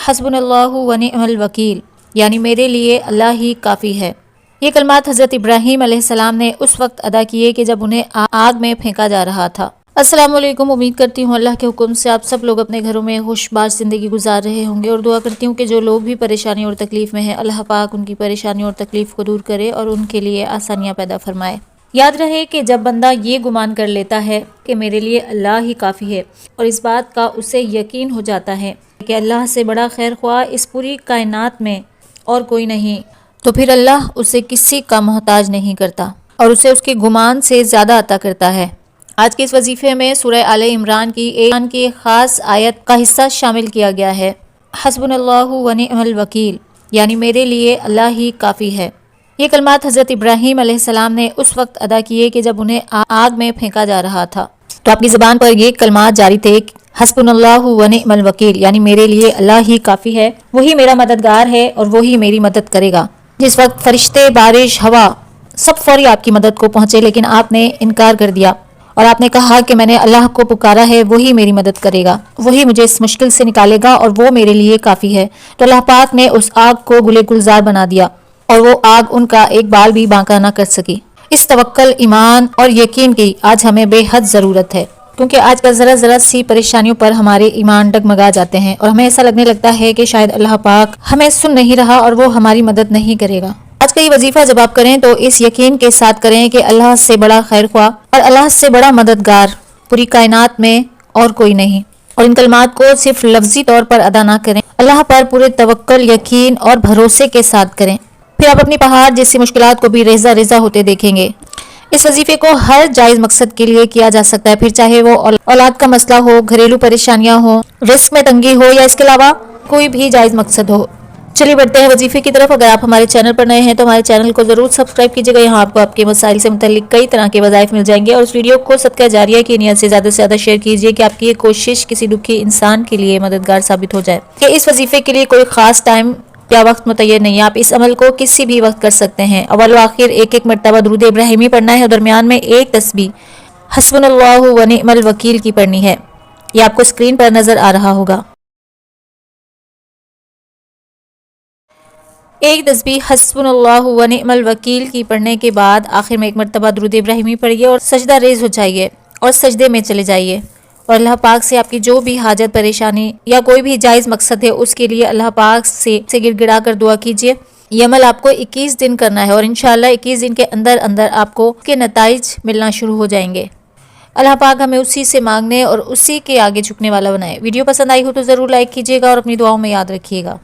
حسبناللہ و نعم الوکیل، یعنی میرے لیے اللہ ہی کافی ہے۔ یہ کلمات حضرت ابراہیم علیہ السلام نے اس وقت ادا کیے کہ جب انہیں آگ میں پھینکا جا رہا تھا۔ السلام علیکم، امید کرتی ہوں اللہ کے حکم سے آپ سب لوگ اپنے گھروں میں خوشبار زندگی گزار رہے ہوں گے، اور دعا کرتی ہوں کہ جو لوگ بھی پریشانی اور تکلیف میں ہیں اللہ پاک ان کی پریشانی اور تکلیف کو دور کرے اور ان کے لیے آسانیاں پیدا فرمائے۔ یاد رہے کہ جب بندہ یہ گمان کر لیتا ہے کہ میرے لیے اللہ ہی کافی ہے، اور اس بات کا اسے یقین ہو جاتا ہے کہ اللہ سے بڑا خیر خواہ اس پوری کائنات میں اور کوئی نہیں، تو پھر اللہ اسے کسی کا محتاج نہیں کرتا اور اسے اس کے گمان سے زیادہ عطا کرتا ہے۔ آج کے اس وظیفے میں سورہ آل عمران کی ایک خاص آیت کا حصہ شامل کیا گیا ہے، حسبناللہ و نعم الوکیل، یعنی میرے لیے اللہ ہی کافی ہے۔ یہ کلمات حضرت ابراہیم علیہ السلام نے اس وقت ادا کیے کہ جب انہیں آگ میں پھینکا جا رہا تھا، تو اپنی زبان پر یہ کلمات جاری تھے، حسبناللہ و نعم الوکیل، یعنی میرے لیے اللہ ہی کافی ہے، وہی میرا مددگار ہے اور وہی میری مدد کرے گا۔ جس وقت فرشتے، بارش، ہوا سب فوری آپ کی مدد کو پہنچے، لیکن آپ نے انکار کر دیا اور آپ نے کہا کہ میں نے اللہ کو پکارا ہے، وہی میری مدد کرے گا، وہی مجھے اس مشکل سے نکالے گا اور وہ میرے لیے کافی ہے۔ تو اللہ پاک نے اس آگ کو گلے گلزار بنا دیا اور وہ آگ ان کا ایک بال بھی بانکا نہ کر سکی۔ اس توکل، ایمان اور یقین کی آج ہمیں بے حد ضرورت ہے، کیونکہ آج کل ذرا سی پریشانیوں پر ہمارے ایمان ڈگمگا جاتے ہیں اور ہمیں ایسا لگنے لگتا ہے کہ شاید اللہ پاک ہمیں سن نہیں رہا اور وہ ہماری مدد نہیں کرے گا۔ آج کا یہ وظیفہ جب آپ کریں تو اس یقین کے ساتھ کریں کہ اللہ سے بڑا خیر خواہ اور اللہ سے بڑا مددگار پوری کائنات میں اور کوئی نہیں، اور ان کلمات کو صرف لفظی طور پر ادا نہ کریں، اللہ پر پورے توکل، یقین اور بھروسے کے ساتھ کریں، پھر آپ اپنی پہاڑ جیسی مشکلات کو بھی ریزہ ریزہ ہوتے دیکھیں گے۔ اس وظیفے کو ہر جائز مقصد کے لیے کیا جا سکتا ہے، پھر چاہے وہ اولاد کا مسئلہ ہو، گھریلو پریشانیاں ہوں، رزق میں تنگی ہو، یا اس کے علاوہ کوئی بھی جائز مقصد ہو۔ چلیے بڑھتے ہیں وظیفے کی طرف۔ اگر آپ ہمارے چینل پر نئے ہیں تو ہمارے چینل کو ضرور سبسکرائب کیجیے گا، یہاں آپ کو آپ کے مسائل سے متعلق کئی طرح کے وظائف مل جائیں گے، اور اس ویڈیو کو صدقہ جاریہ کی نیت سے زیادہ شیئر کیجیے کہ آپ کی یہ کوشش کسی دکھی انسان کے لیے مددگار ثابت ہو جائے۔ کہ اس وظیفے کے لیے کوئی خاص ٹائم یا وقت متعین نہیں ہے، آپ اس عمل کو کسی بھی وقت کر سکتے ہیں۔ اول و آخر ایک مرتبہ درود ابراہیمی پڑھنا ہے اور درمیان میں ایک تسبیح حسبناللہ و نعم الوکیل کی پڑھنی ہے، یہ آپ کو اسکرین پر نظر آ رہا ہوگا۔ ایک تسبیح حسبناللہ و نعم الوکیل کی پڑھنے کے بعد آخر میں ایک مرتبہ درود ابراہیمی پڑھیے اور سجدہ ریز ہو جائیے اور سجدے میں چلے جائیے، اور اللہ پاک سے آپ کی جو بھی حاجت، پریشانی یا کوئی بھی جائز مقصد ہے اس کے لیے اللہ پاک سے گر گڑا کر دعا کیجیے۔ یہ عمل آپ کو 21 دن کرنا ہے، اور انشاءاللہ 21 دن کے اندر آپ کو اس کے نتائج ملنا شروع ہو جائیں گے۔ اللہ پاک ہمیں اسی سے مانگنے اور اسی کے آگے جھکنے والا بنائے۔ ویڈیو پسند آئی ہو تو ضرور لائک کیجیے گا اور اپنی دعاؤں میں یاد رکھیے گا۔